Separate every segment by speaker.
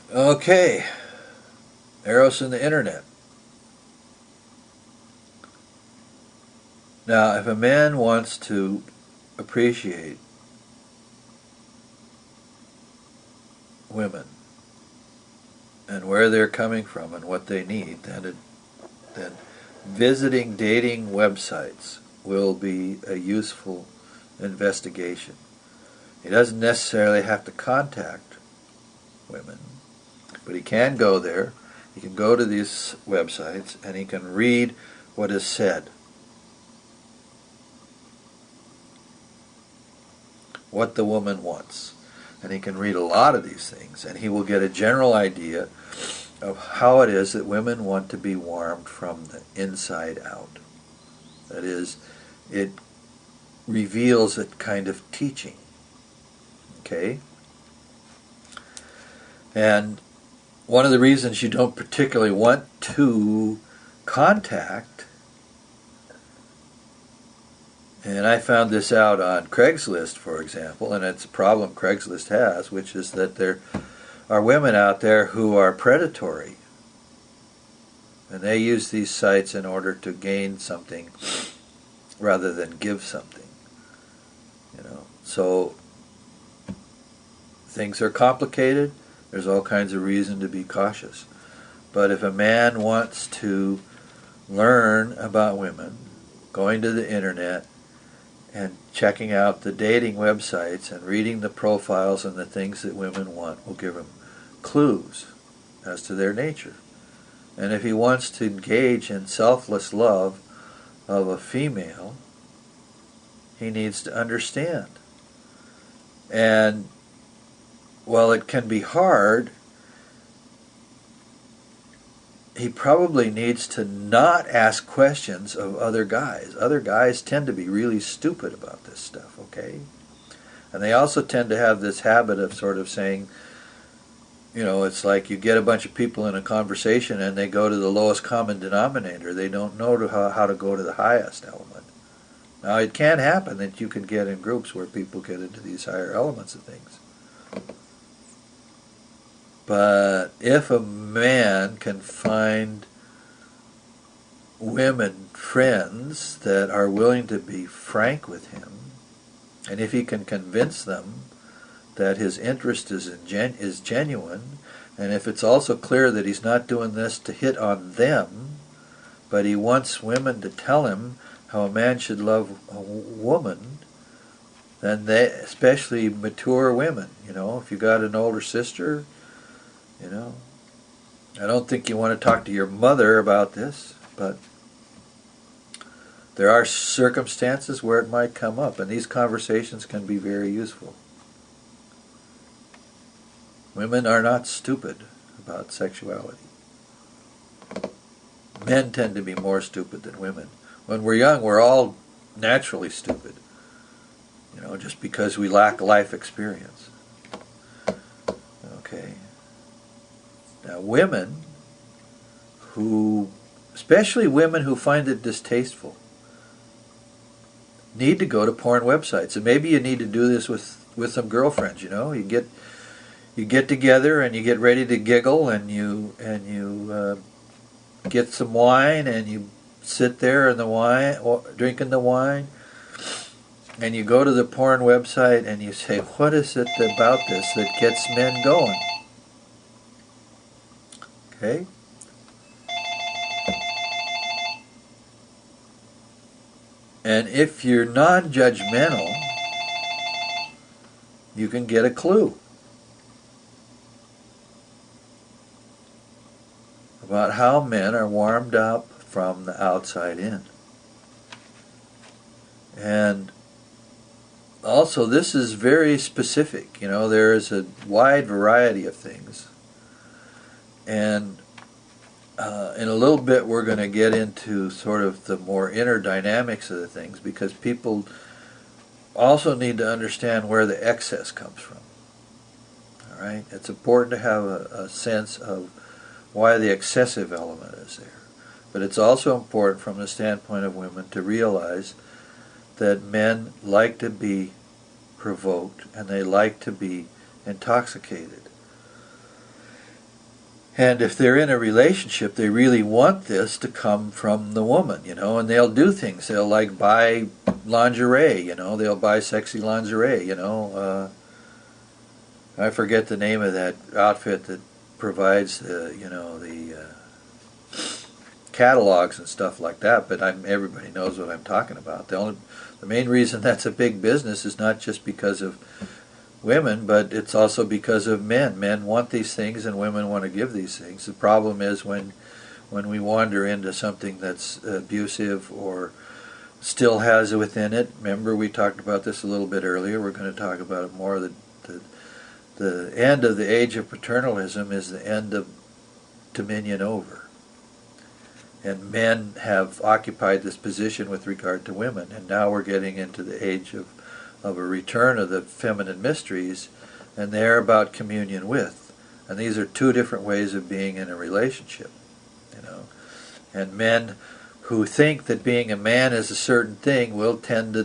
Speaker 1: Okay, Eros and the Internet. Now, if a man wants to appreciate women and where they're coming from and what they need, then visiting dating websites will be a useful investigation. He doesn't necessarily have to contact women, but he can go there. He can go to these websites and he can read what is said, what the woman wants. And he can read a lot of these things, and he will get a general idea of how it is that women want to be warmed from the inside out. That is, it reveals a kind of teaching. Okay? And one of the reasons you don't particularly want to contact, and I found this out on Craigslist, for example, and it's a problem Craigslist has, which is that there are women out there who are predatory. And they use these sites in order to gain something rather than give something. So things are complicated. There's all kinds of reason to be cautious. But if a man wants to learn about women, going to the internet and checking out the dating websites and reading the profiles and the things that women want will give him clues as to their nature. And if he wants to engage in selfless love of a female, he needs to understand. And while it can be hard, he probably needs to not ask questions of other guys. Other guys tend to be really stupid about this stuff, okay? And they also tend to have this habit of sort of saying, it's like you get a bunch of people in a conversation and they go to the lowest common denominator. They don't know how to go to the highest element. Now, it can happen that you can get in groups where people get into these higher elements of things. But if a man can find women friends that are willing to be frank with him, and if he can convince them that his interest is genuine, and if it's also clear that he's not doing this to hit on them, but he wants women to tell him how a man should love a woman, then they, especially mature women, if you got an older sister, I don't think you want to talk to your mother about this, but there are circumstances where it might come up, and these conversations can be very useful. Women are not stupid about sexuality. Men tend to be more stupid than women. When we're young, we're all naturally stupid, just because we lack life experience. Okay. Now, women especially women who find it distasteful, need to go to porn websites. And maybe you need to do this with some girlfriends, You get together and you get ready to giggle and you get some wine and you sit there in the wine, drinking the wine, and you go to the porn website and you say, what is it about this that gets men going? Okay? And if you're non-judgmental, you can get a clue about how men are warmed up from the outside in. And also, this is very specific. There is a wide variety of things. And in a little bit, we're going to get into sort of the more inner dynamics of the things, because people also need to understand where the excess comes from. All right? It's important to have a sense of why the excessive element is there. But it's also important from the standpoint of women to realize that men like to be provoked and they like to be intoxicated. And if they're in a relationship, they really want this to come from the woman, and they'll do things. They'll like buy lingerie, they'll buy sexy lingerie, I forget the name of that outfit that provides the catalogs and stuff like that, but everybody knows what I'm talking about. The main reason that's a big business is not just because of women, but it's also because of men. Men want these things and women want to give these things. The problem is when we wander into something that's abusive or still has within it. Remember, we talked about this a little bit earlier. We're going to talk about it more. The end of the age of paternalism is the end of dominion over. And men have occupied this position with regard to women, and now we're getting into the age of a return of the feminine mysteries, and they're about communion with. And these are two different ways of being in a relationship, And men who think that being a man is a certain thing will tend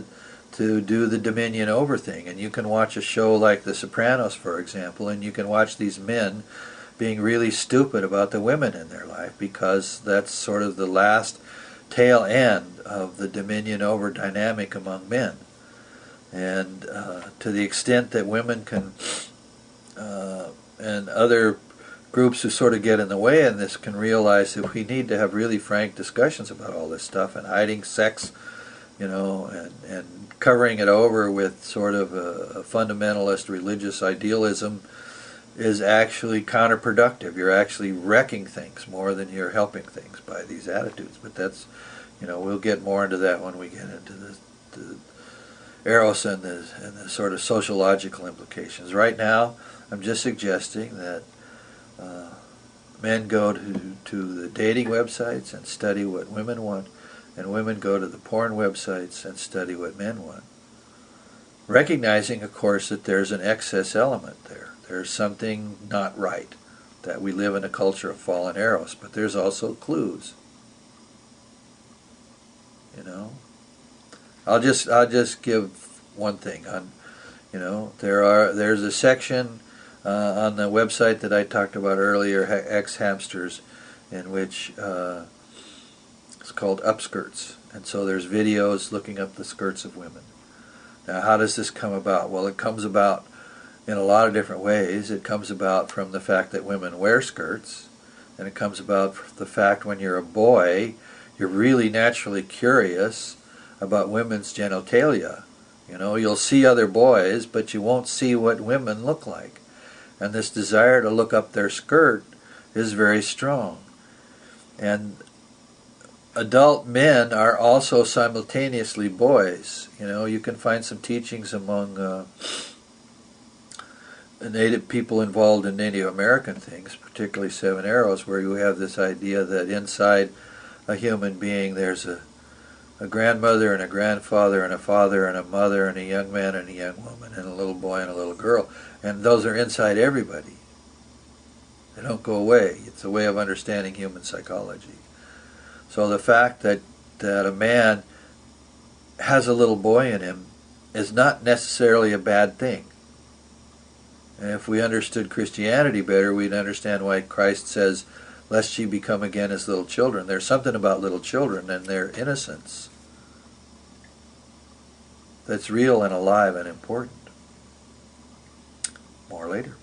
Speaker 1: to do the dominion over thing. And you can watch a show like The Sopranos, for example, and you can watch these men being really stupid about the women in their life, because that's sort of the last tail end of the dominion over dynamic among men. And to the extent that women can, and other groups who sort of get in the way in this can realize that we need to have really frank discussions about all this stuff, and hiding sex, and covering it over with sort of a fundamentalist religious idealism is actually counterproductive. You're actually wrecking things more than you're helping things by these attitudes. But that's, we'll get more into that when we get into the Eros and the sort of sociological implications. Right now, I'm just suggesting that men go to the dating websites and study what women want, and women go to the porn websites and study what men want. Recognizing, of course, that there's an excess element there. There's something not right, that we live in a culture of fallen Eros, but there's also clues. I'll just give one thing on, there's a section on the website that I talked about earlier, X Hamsters, in which it's called Upskirts, and so there's videos looking up the skirts of women. Now, how does this come about? Well, it comes about in a lot of different ways. It comes about from the fact that women wear skirts, and it comes about from the fact when you're a boy, you're really naturally curious about women's genitalia. You'll see other boys, but you won't see what women look like. And this desire to look up their skirt is very strong. And adult men are also simultaneously boys. You can find some teachings among Native people involved in Native American things, particularly Seven Eros, where you have this idea that inside a human being there's a grandmother and a grandfather and a father and a mother and a young man and a young woman and a little boy and a little girl. And those are inside everybody. They don't go away. It's a way of understanding human psychology. So the fact that a man has a little boy in him is not necessarily a bad thing. And if we understood Christianity better, we'd understand why Christ says, lest ye become again as little children. There's something about little children and their innocence that's real and alive and important. More later.